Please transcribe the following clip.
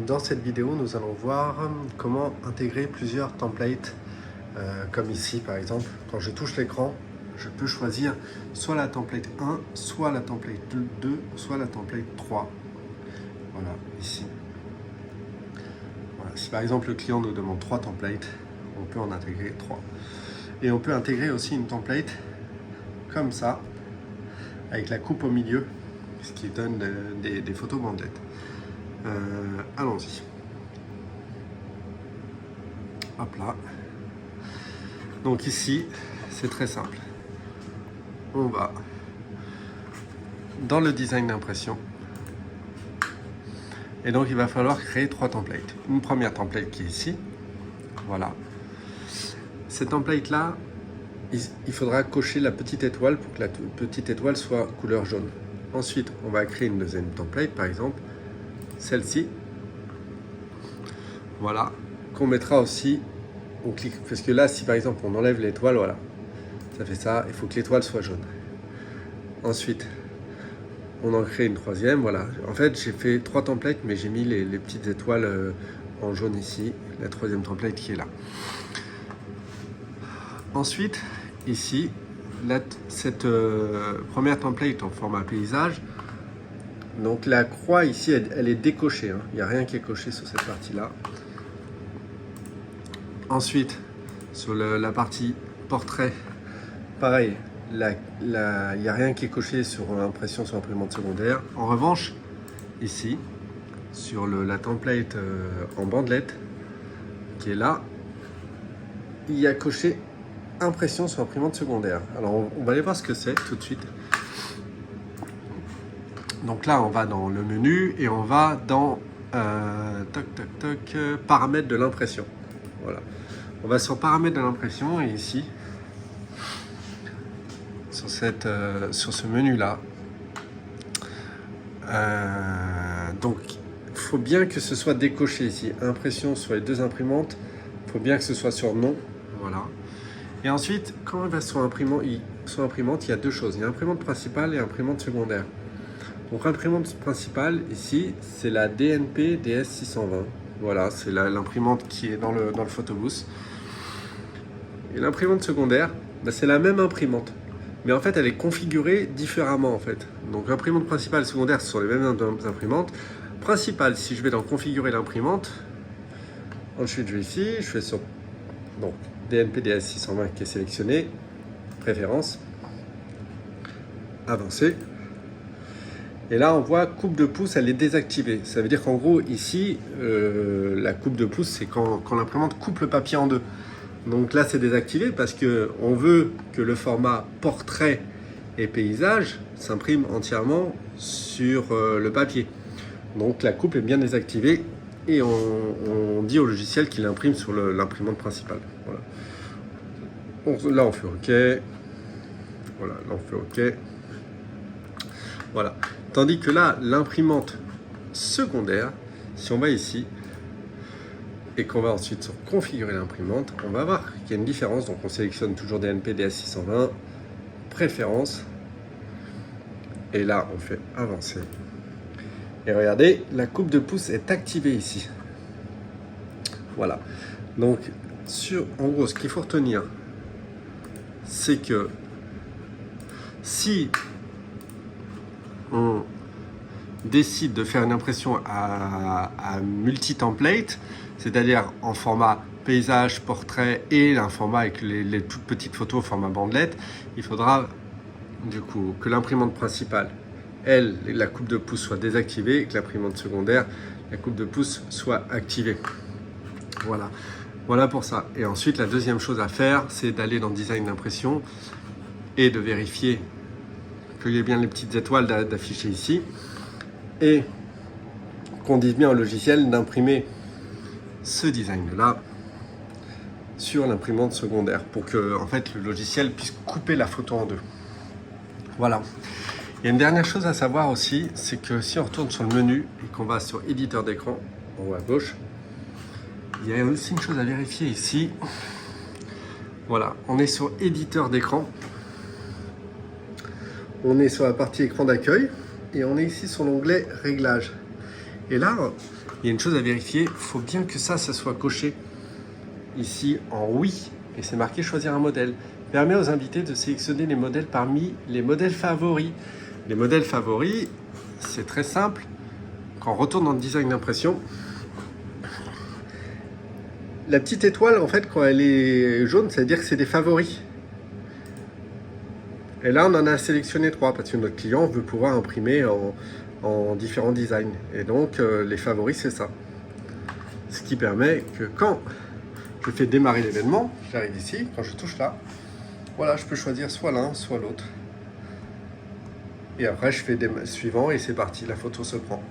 Dans cette vidéo, nous allons voir comment intégrer plusieurs templates, comme ici par exemple. Quand je touche l'écran, je peux choisir soit la template 1, soit la template 2, soit la template 3. Voilà, ici. Voilà. Si par exemple le client nous demande 3 templates, on peut en intégrer 3. Et on peut intégrer aussi une template comme ça, avec la coupe au milieu, ce qui donne des photos bandelettes. Allons-y. Hop là. Donc ici, c'est très simple. On va dans le design d'impression. Et donc, il va falloir créer 3 templates. Une première template qui est ici. Voilà. Cette template-là, il faudra cocher la petite étoile pour que la petite étoile soit couleur jaune. Ensuite, on va créer une deuxième template, par exemple, celle-ci. Voilà. Qu'on mettra aussi, on clique, parce que là, si par exemple on enlève l'étoile, voilà, ça fait ça, il faut que l'étoile soit jaune. Ensuite, on en crée une troisième, voilà. En fait, j'ai fait 3 templates, mais j'ai mis les petites étoiles en jaune ici, la troisième template qui est là. Ensuite, ici, cette première template en format paysage, donc la croix ici, elle est décochée, hein. Il n'y a rien qui est coché sur cette partie-là. Ensuite, sur la partie portrait, pareil, il n'y a rien qui est coché sur impression sur imprimante secondaire. En revanche, ici, sur la template en bandelette, qui est là, il y a coché impression sur imprimante secondaire. Alors, on va aller voir ce que c'est tout de suite. Donc là, on va dans le menu et on va dans paramètres de l'impression. Voilà. On va sur paramètres de l'impression et ici, sur ce menu-là, donc il faut bien que ce soit décoché ici. Impression sur les 2 imprimantes, il faut bien que ce soit sur non. Voilà. Et ensuite, quand on va sur imprimante, il y a 2 choses. Il y a imprimante principale et imprimante secondaire. Donc imprimante principale, ici, c'est la DNP DS620. Voilà, c'est l'imprimante qui est dans le photobooth. Et l'imprimante secondaire, c'est la même imprimante. Mais en fait, elle est configurée différemment, en fait. Donc l'imprimante principale et secondaire, ce sont les mêmes imprimantes. Principale, si je vais dans configurer l'imprimante, ensuite je vais ici, je fais sur donc, DNP DS620 qui est sélectionné, préférence, avancer. Et là, on voit coupe de pouce, elle est désactivée. Ça veut dire qu'en gros, ici, la coupe de pouce, c'est quand l'imprimante coupe le papier en 2. Donc là, c'est désactivé parce qu'on veut que le format portrait et paysage s'imprime entièrement sur le papier. Donc la coupe est bien désactivée et on dit au logiciel qu'il imprime sur l'imprimante principale. Voilà. Là, on fait OK. Voilà, là, on fait OK. Voilà. Tandis que là, l'imprimante secondaire, si on va ici et qu'on va ensuite sur configurer l'imprimante, on va voir qu'il y a une différence. Donc on sélectionne toujours DNP DS620, préférence, et là on fait avancer. Et regardez, la coupe de pouce est activée ici. Voilà. Donc en gros, ce qu'il faut retenir, c'est que si on décide de faire une impression à multi-template, c'est-à-dire en format paysage, portrait et un format avec les toutes petites photos au format bandelette, il faudra du coup que l'imprimante principale, elle, la coupe de pouce soit désactivée et que l'imprimante secondaire, la coupe de pouce soit activée. Voilà. Voilà pour ça. Et ensuite, la deuxième chose à faire, c'est d'aller dans Design d'impression et de vérifier qu'il y ait bien les petites étoiles d'afficher ici et qu'on dise bien au logiciel d'imprimer ce design-là sur l'imprimante secondaire pour que en fait, le logiciel puisse couper la photo en 2. Voilà. Il y a une dernière chose à savoir aussi, c'est que si on retourne sur le menu et qu'on va sur éditeur d'écran en haut à gauche, il y a aussi une chose à vérifier ici. Voilà, on est sur éditeur d'écran. On est sur la partie écran d'accueil et on est ici sur l'onglet réglages. Et là, Il y a une chose à vérifier, il faut bien que ça soit coché ici en oui, et c'est marqué choisir un modèle. Permet aux invités de sélectionner les modèles parmi les modèles favoris. Les modèles favoris, c'est très simple. Quand on retourne dans le design d'impression, la petite étoile, en fait, quand elle est jaune, ça veut dire que c'est des favoris. Et là, on en a sélectionné 3 parce que notre client veut pouvoir imprimer en différents designs. Et donc, les favoris, c'est ça. Ce qui permet que quand je fais démarrer l'événement, j'arrive ici, quand je touche là, voilà, je peux choisir soit l'un, soit l'autre. Et après, je fais suivant et c'est parti, la photo se prend.